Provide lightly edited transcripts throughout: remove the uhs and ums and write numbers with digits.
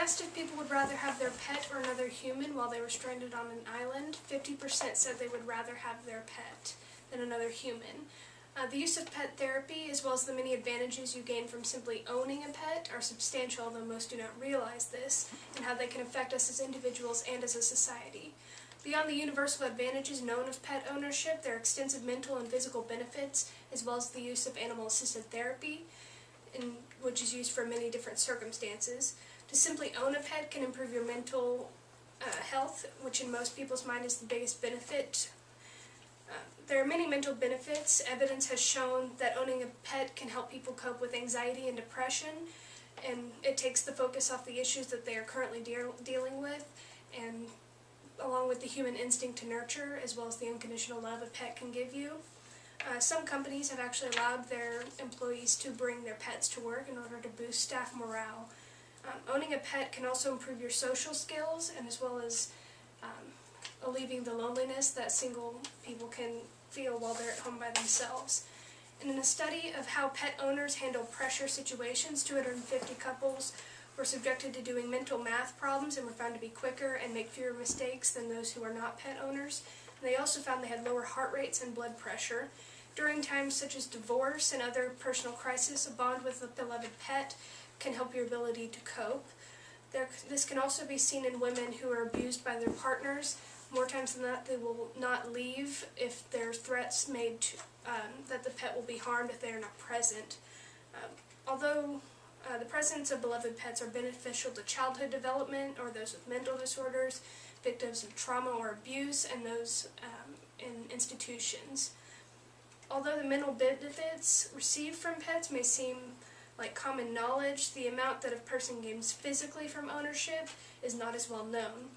asked if people would rather have their pet or another human while they were stranded on an island, 50% said they would rather have their pet than another human. The use of pet therapy, as well as the many advantages you gain from simply owning a pet, are substantial, although most do not realize this, and how they can affect us as individuals and as a society. Beyond the universal advantages known of pet ownership, there are extensive mental and physical benefits, as well as the use of animal-assisted therapy, which is used for many different circumstances. To simply own a pet can improve your mental health, which in most people's mind is the biggest benefit. There are many mental benefits. Evidence has shown that owning a pet can help people cope with anxiety and depression, and it takes the focus off the issues that they are currently dealing with, and along with the human instinct to nurture, as well as the unconditional love a pet can give you. Some companies have actually allowed their employees to bring their pets to work in order to boost staff morale. Owning a pet can also improve your social skills, and as well as alleviating the loneliness that single people can feel while they're at home by themselves. And in a study of how pet owners handle pressure situations, 250 couples were subjected to doing mental math problems and were found to be quicker and make fewer mistakes than those who are not pet owners. And they also found they had lower heart rates and blood pressure. During times such as divorce and other personal crises, a bond with a beloved pet can help your ability to cope. This can also be seen in women who are abused by their partners. More times than not, they will not leave if there are threats made to, that the pet will be harmed if they are not present. Although the presence of beloved pets are beneficial to childhood development or those with mental disorders, victims of trauma or abuse, and those in institutions. Although the mental benefits received from pets may seem like common knowledge, the amount that a person gains physically from ownership is not as well known.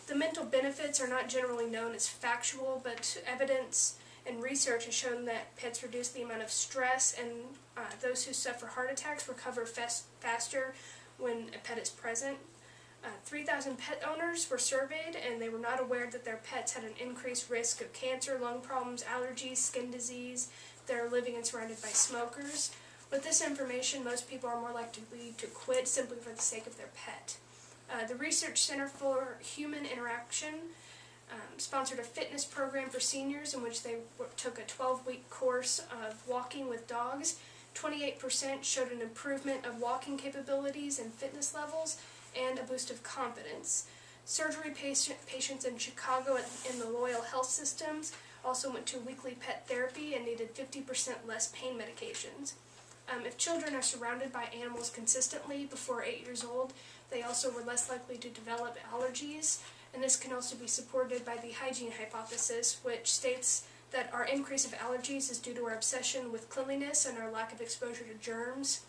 The mental benefits are not generally known as factual, but evidence and research has shown that pets reduce the amount of stress, and those who suffer heart attacks recover faster when a pet is present. 3,000 pet owners were surveyed, and they were not aware that their pets had an increased risk of cancer, lung problems, allergies, skin disease. They're living and surrounded by smokers. With this information, most people are more likely to quit simply for the sake of their pet. The Research Center for Human Interaction sponsored a fitness program for seniors in which they took a 12-week course of walking with dogs. 28% showed an improvement of walking capabilities and fitness levels and a boost of confidence. Surgery patients in Chicago in the Loyal Health Systems also went to weekly pet therapy and needed 50% less pain medications. If children are surrounded by animals consistently before 8 years old, they also were less likely to develop allergies, and this can also be supported by the hygiene hypothesis, which states that our increase of allergies is due to our obsession with cleanliness and our lack of exposure to germs.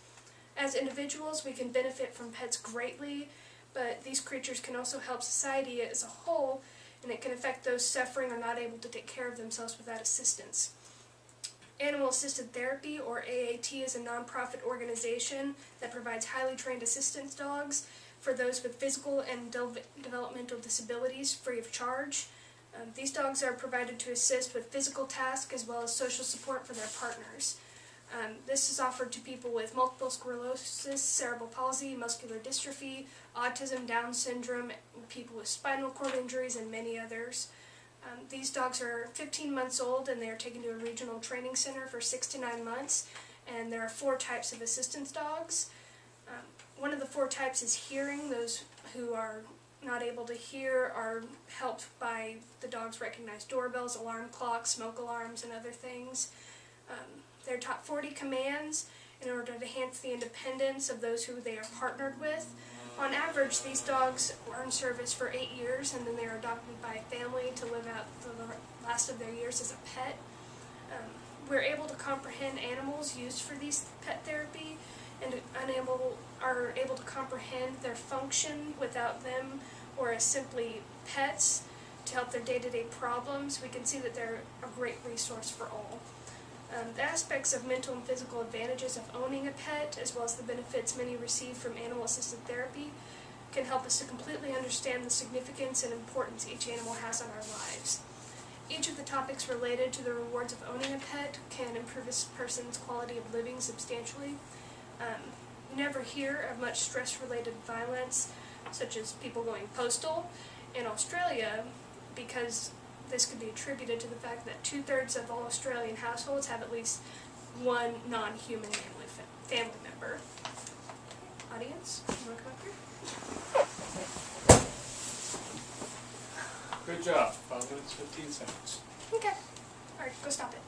As individuals, we can benefit from pets greatly, but these creatures can also help society as a whole, and it can affect those suffering or not able to take care of themselves without assistance. Animal-Assisted Therapy, or AAT, is a nonprofit organization that provides highly trained assistance dogs for those with physical and developmental disabilities free of charge. These dogs are provided to assist with physical tasks as well as social support for their partners. This is offered to people with multiple sclerosis, cerebral palsy, muscular dystrophy, autism, Down syndrome, people with spinal cord injuries, and many others. These dogs are 15 months old, and they are taken to a regional training center for 6 to 9 months, and there are 4 types of assistance dogs. One of the 4 types is hearing. Those who are not able to hear are helped by the dogs recognize doorbells, alarm clocks, smoke alarms, and other things. They're taught 40 commands in order to enhance the independence of those who they are partnered with. On average, these dogs are in service for 8 years, and then they are adopted by a family to live out the last of their years as a pet. We're able to comprehend animals used for these pet therapy, and are able to comprehend their function without them or as simply pets to help their day-to-day problems. We can see that they're a great resource for all. The aspects of mental and physical advantages of owning a pet, as well as the benefits many receive from animal-assisted therapy, can help us to completely understand the significance and importance each animal has on our lives. Each of the topics related to the rewards of owning a pet can improve a person's quality of living substantially. you never hear of much stress-related violence, such as people going postal. In Australia, because this could be attributed to the fact that 2/3 of all Australian households have at least one non-human family member. Audience, you want to come up here? Good job. 5 minutes, 15 seconds. Okay. Alright, go stop it.